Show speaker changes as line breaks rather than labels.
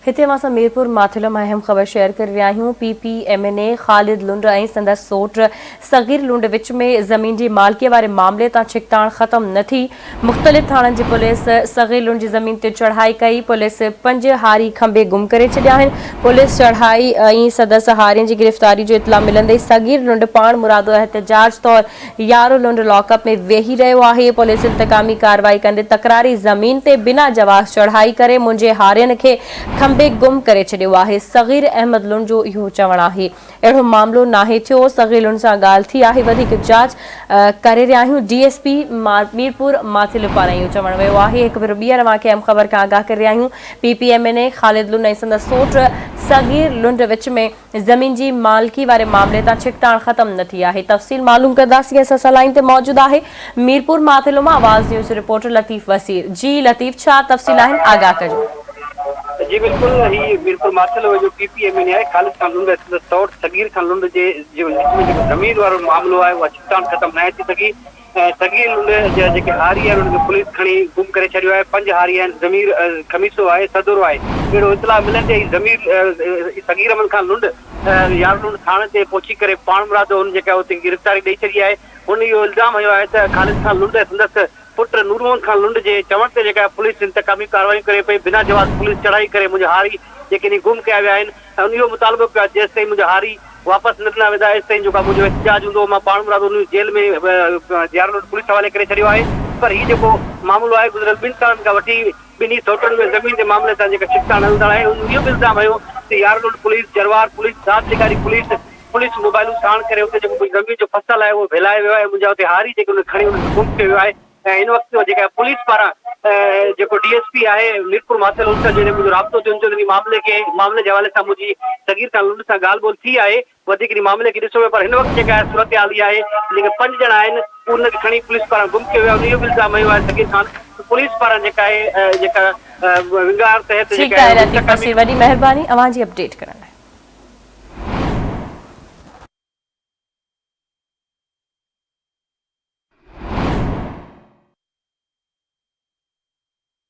हिते असां मीरपुर माथिलो में अहम ख़बर शेयर कर रहा आहियूं। PPMNA ख़ालिद लुंड ऐं संदसि सोट सगीर लुंड विच में ज़मीन की मालिकी वारे मामले तां छिकताण ख़त्म न थी। मुख़्तलिफ़ थाणनि जी पुलिस सगीर लुंड की ज़मीन ते चढ़ाई कई। पुलिस 5 हारी खंबे गुम करे छॾिया आहिनि। पुलिस चढ़ाई ऐं संदसि हारियुनि जी गिरफ़्तारी जो इतला मिलंदे सगीर लुंड पाण मुरादो एहतजाज तौर यारो लुंड लॉकअप में वेही रहियो आहे। पुलिस इंतकामी कार्रवाई कंदे तकरारी ज़मीन ते बिना जवाब चढ़ाई करे मुंहिंजे हारियुनि खे खंबे गुम करे छॾियो आहे। सगीर अहमद लुंड जो इहो चवणु आहे अहिड़ो मामलो नाहे थियो। सगीर लुंड सां ॻाल्हि थी आहे, वधीक जांच करे रहिया आहियूं। DSP मीरपुर माथिलो पारां इहो चवणु वियो आहे। हिकु भेरो ॿीहर अव्हांखे अहम ख़बर खां आगाह करे रहिया आहियूं। PPMNA ख़ालिद लुंड ऐं संदसि सोट सगीर लुंड विच में ज़मीन जी मालिकी वारे मामले तां छिकताण ख़त्म न थी आहे। तफ़सील मालूम कंदासीं। असां लाइन ते मौजूदु आहे मीरपुर माथिलो मां आवाज़ न्यूज़ रिपोर्टर लतीफ़ वसीर। जी लतीफ़, छा तफ़सील आहिनि, आगाह कजो।
जी बिल्कुल, ही मीरपुर माथिलो जो PPMNA आहे ख़ालिद खान लुंड तौर सगीर खान लुंड जे ज़मीन वारो मामलो आहे उहा छिकताण ख़त्म न थी सघी। सगीर लुंड जा जेके हारी आहिनि उन्हनि खे पुलिस खणी गुम करे छॾियो आहे। 5 हारी आहिनि। ज़मीर खमीसो आहे, सदुरो आहे। अहिड़ो इतला मिलंदे ई ज़मीर सगीर अहमद खान लुंड यार लुंड थाणे ते पहुची करे पाण मुरादो हुन जेका उते गिरफ़्तारी ॾेई छॾी आहे। हुन इहो इल्ज़ाम हयो आहे त ख़ालिद खान लुंड संदसि पुट नूरमोहन खान लुंड जे चवण ते जेका पुलिस इंतकामी कार्रवाई करे पई, बिना जवाब पुलिस चढ़ाई करे मुंहिंजा हारी जेके गुम कया विया आहिनि ऐं इहो मुतालबो कयो आहे जेसि ताईं मुंहिंजा हारी वापसि न ॾिना वेंदा तेसि ताईं जेका मुंहिंजो एहतजाज हूंदो मां पाण मुरादो जेल में यार लुंड पुलिस हवाले करे छॾियो आहे। पर हीउ जेको मामलो आहे गुज़िरियल 2 सालनि खां वठी ॿिन्ही सोटनि में ज़मीन जे मामले सां जेका छिकताण हलंदड़ आहे इहो बि इल्ज़ाम हुयो त यार लुंड पुलिस, जरवार पुलिस, जांच अधिकारी पुलिस मोबाइलूं साण करे हुते जेको ज़मीन जो फसल आहे उहो फैलाए वियो आहे। मुंहिंजा हुते हारी जेके उन खणी उन्हनि खे गुम कयो वियो आहे। ऐं इन वक़्तु जेका पुलिस पारां जेको DSP आहे मीरपुर माथिलो उन सां जॾहिं मुंहिंजो राब्तो थियो उन मामले जे हवाले सां मुंहिंजी सगीर खान लुंड सां ॻाल्हि ॿोल थी आहे। वधीक इन मामले खे ॾिसो वियो, पर हिन वक़्तु जेका सूरत हाल इहा आहे जेके 5 ॼणा आहिनि उनखे खणी पुलिस पारां गुम कयो वियो आहे। इहो बि इल्ज़ाम हयो आहे सगीर खान पुलिस पारां जेका आहे जेका विंगार तहत
ठीकु आहे लतीफ़ वसीर, वॾी महिरबानी अव्हांजी अपडेट करण लाइ।